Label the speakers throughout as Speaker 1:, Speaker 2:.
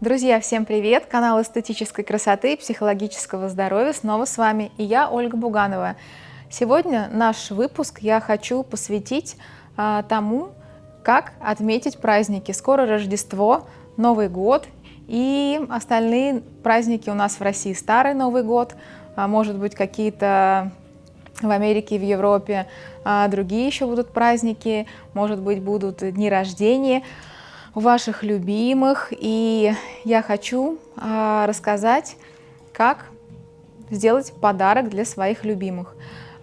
Speaker 1: Друзья, всем привет! Канал эстетической красоты и психологического здоровья снова с вами, и я, Ольга Буганова. Сегодня наш выпуск я хочу посвятить тому, как отметить праздники. Скоро Рождество, Новый год и остальные праздники у нас в России. Старый Новый год, может быть, какие-то в Америке, в Европе, другие еще будут праздники, может быть, будут дни рождения у ваших любимых. И я хочу рассказать, как сделать подарок для своих любимых.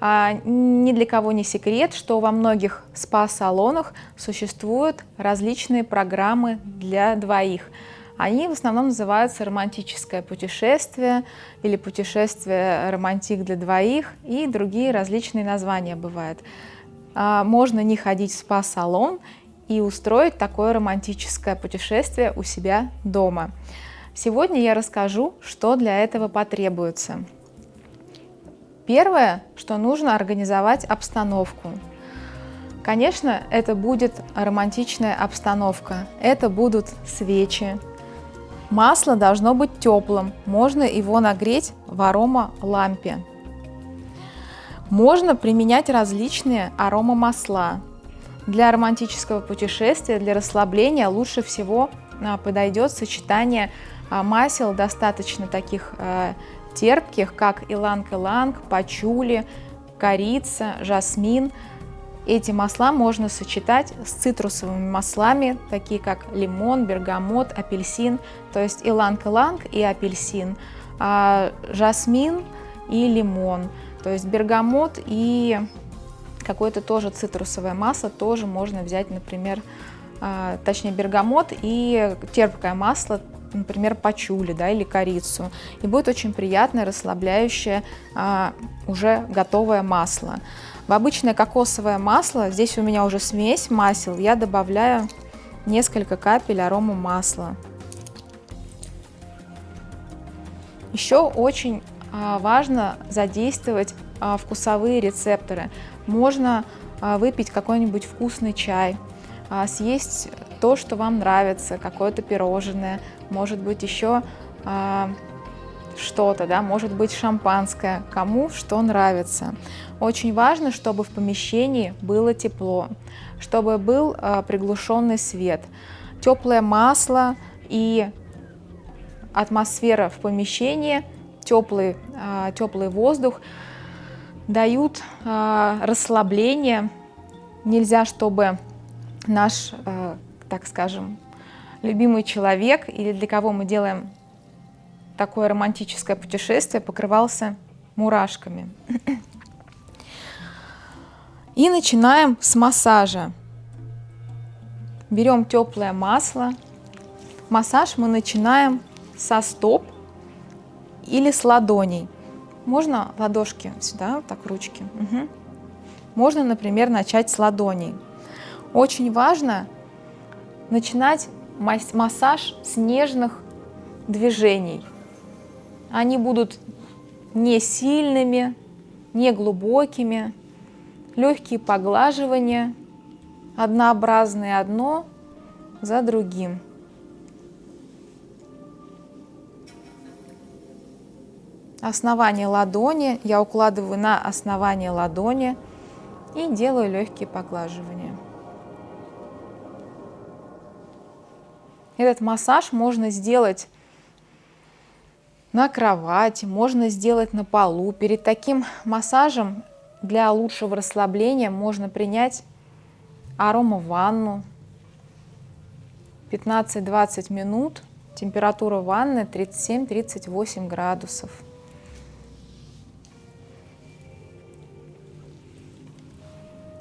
Speaker 1: Ни для кого не секрет, что во многих спа-салонах существуют различные программы для двоих. Они в основном называются романтическое путешествие или путешествие романтик для двоих, и другие различные названия бывают. Можно не ходить в спа-салон и устроить такое романтическое путешествие у себя дома. Сегодня я расскажу, что для этого потребуется. Первое, что нужно, организовать обстановку. Конечно, это будет романтичная обстановка. Это будут свечи. Масло должно быть теплым. Можно его нагреть в аромалампе. Можно применять различные аромамасла. Для романтического путешествия, для расслабления лучше всего подойдет сочетание масел, достаточно таких терпких, как иланг-иланг, пачули, корица, жасмин. Эти масла можно сочетать с цитрусовыми маслами, такие как лимон, бергамот, апельсин. То есть иланг-иланг и апельсин, жасмин и лимон. То есть бергамот и какое-то тоже цитрусовое масло тоже можно взять, например, точнее бергамот и терпкое масло, например, пачули, да, или корицу. И будет очень приятное, расслабляющее, уже готовое масло. В обычное кокосовое масло, здесь у меня уже смесь масел, я добавляю несколько капель арома масла. Еще очень важно задействовать вкусовые рецепторы. Можно выпить какой-нибудь вкусный чай, съесть то, что вам нравится, какое-то пирожное, может быть еще что-то, да, может быть шампанское, кому что нравится. Очень важно, чтобы в помещении было тепло, чтобы был приглушенный свет. Теплое масло и атмосфера в помещении, теплый воздух дают расслабление. Нельзя, чтобы наш, так скажем, любимый человек, или для кого мы делаем такое романтическое путешествие, покрывался мурашками. И начинаем с массажа. Берем теплое масло. Массаж мы начинаем со стоп или с ладоней. Можно ладошки сюда, вот так, ручки. Угу. Можно, например, начать с ладоней. Очень важно начинать массаж с нежных движений. Они будут не сильными, не глубокими. Легкие поглаживания, однообразные одно за другим. Основание ладони я укладываю на основание ладони и делаю легкие поглаживания. Этот массаж можно сделать на кровати, можно сделать на полу. Перед таким массажем для лучшего расслабления можно принять аромаванну. 15-20 минут. Температура ванны 37-38 градусов.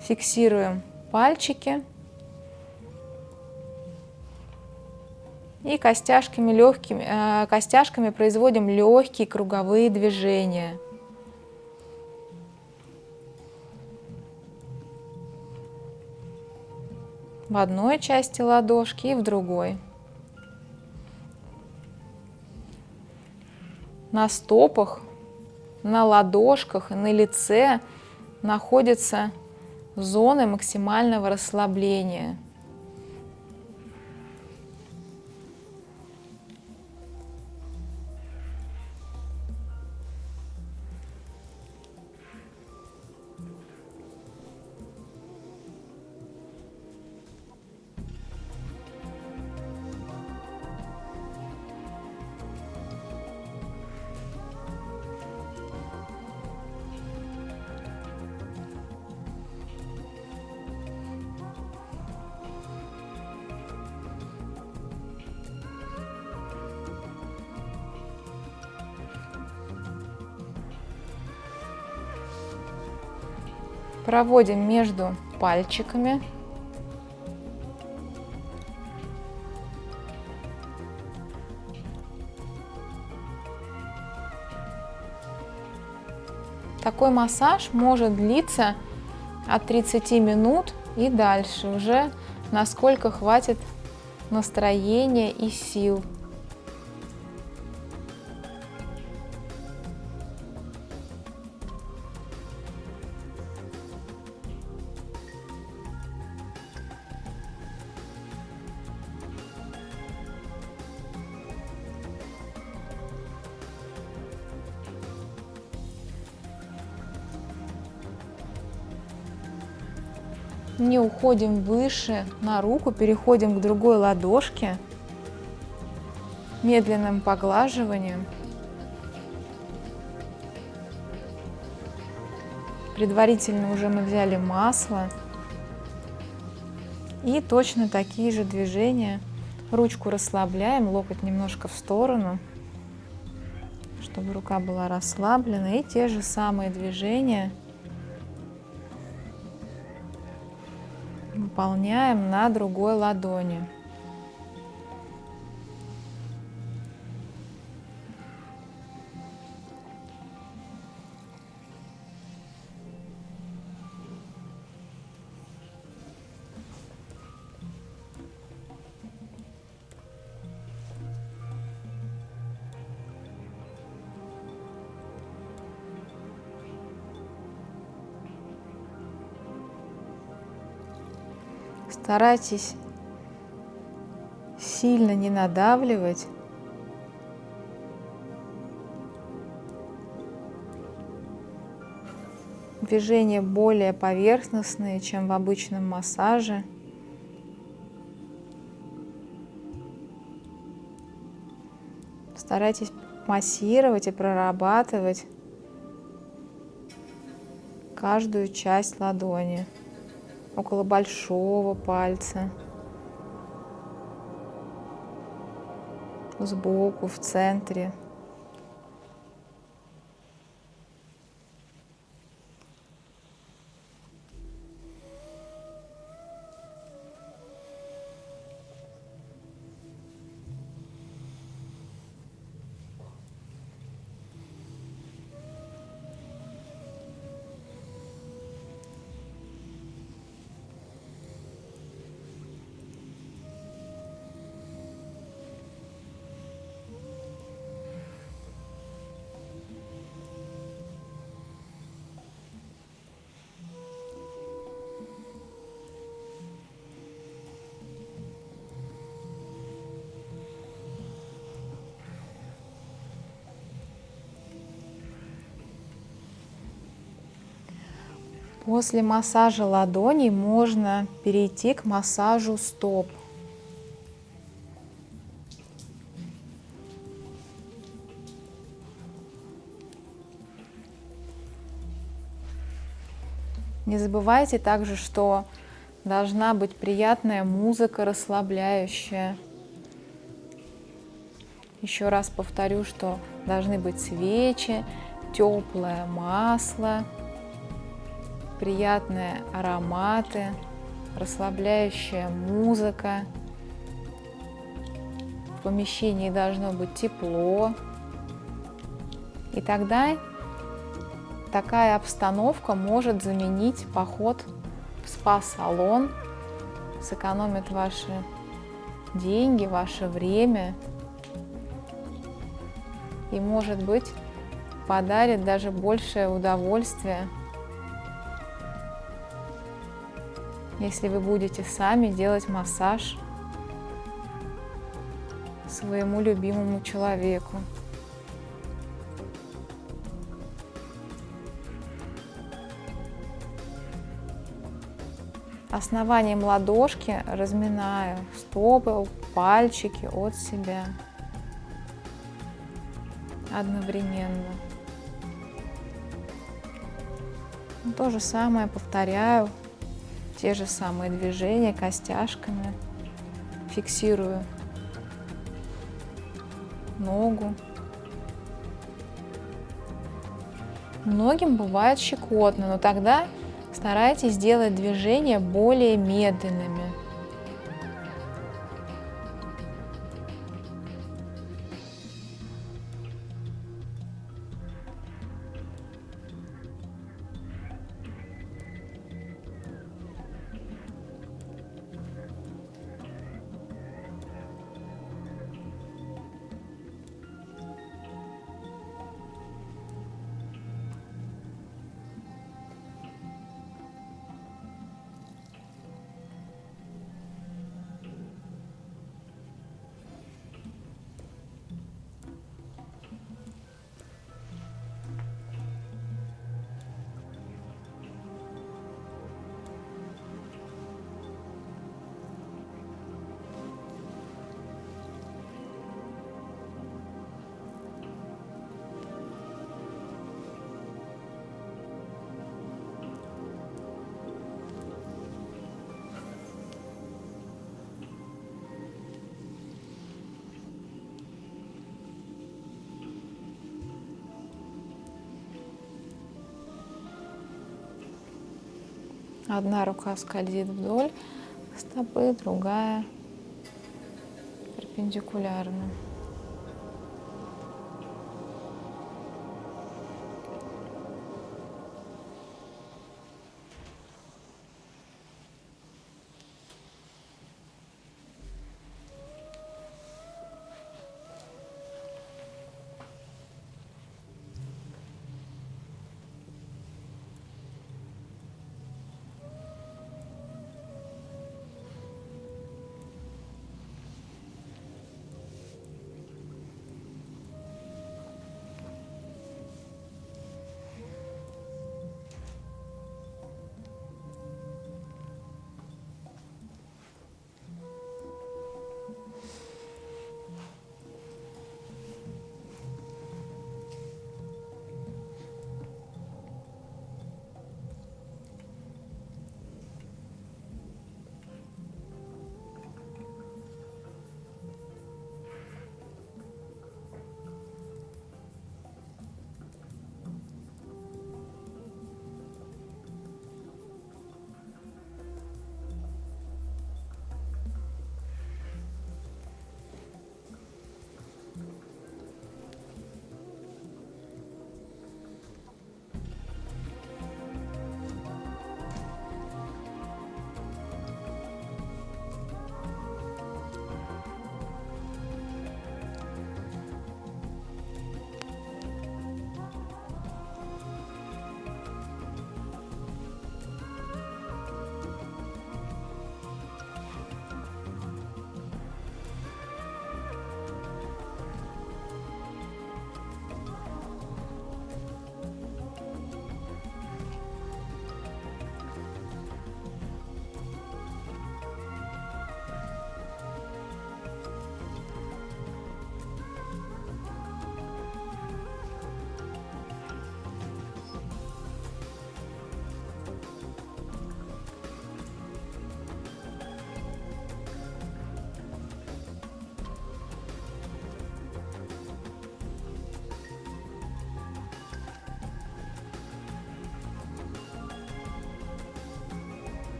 Speaker 1: Фиксируем пальчики и костяшками производим легкие круговые движения. В одной части ладошки и в другой. На стопах, на ладошках и на лице находятся зоны максимального расслабления. Проводим между пальчиками. Такой массаж может длиться от 30 минут и дальше, уже насколько хватит настроения и сил. Не уходим выше на руку, переходим к другой ладошке медленным поглаживанием. Предварительно уже мы взяли масло. И точно такие же движения. Ручку расслабляем, локоть немножко в сторону, чтобы рука была расслаблена. И те же самые движения выполняем на другой ладони. Старайтесь сильно не надавливать. Движения более поверхностные, чем в обычном массаже. Старайтесь массировать и прорабатывать каждую часть ладони. Около большого пальца, сбоку, в центре. После массажа ладоней можно перейти к массажу стоп. Не забывайте также, что должна быть приятная музыка, расслабляющая. Еще раз повторю, что должны быть свечи, теплое масло, приятные ароматы, расслабляющая музыка. В помещении должно быть тепло. И тогда такая обстановка может заменить поход в спа-салон, сэкономит ваши деньги, ваше время и, может быть, подарит даже большее удовольствие, если вы будете сами делать массаж своему любимому человеку. Основанием ладошки разминаю стопы, пальчики от себя одновременно. То же самое повторяю. Те же самые движения костяшками. Фиксирую ногу. Многим бывает щекотно, но тогда старайтесь сделать движения более медленными. Одна рука скользит вдоль стопы, другая перпендикулярно.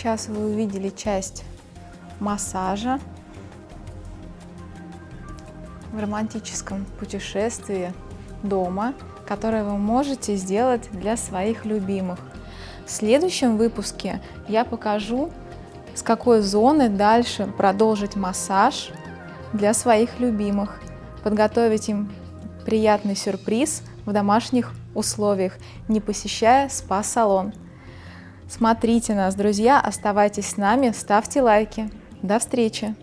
Speaker 1: Сейчас вы увидели часть массажа в романтическом путешествии дома, которое вы можете сделать для своих любимых. В следующем выпуске я покажу, с какой зоны дальше продолжить массаж для своих любимых, подготовить им приятный сюрприз в домашних условиях, не посещая спа-салон. Смотрите нас, друзья, оставайтесь с нами, ставьте лайки. До встречи!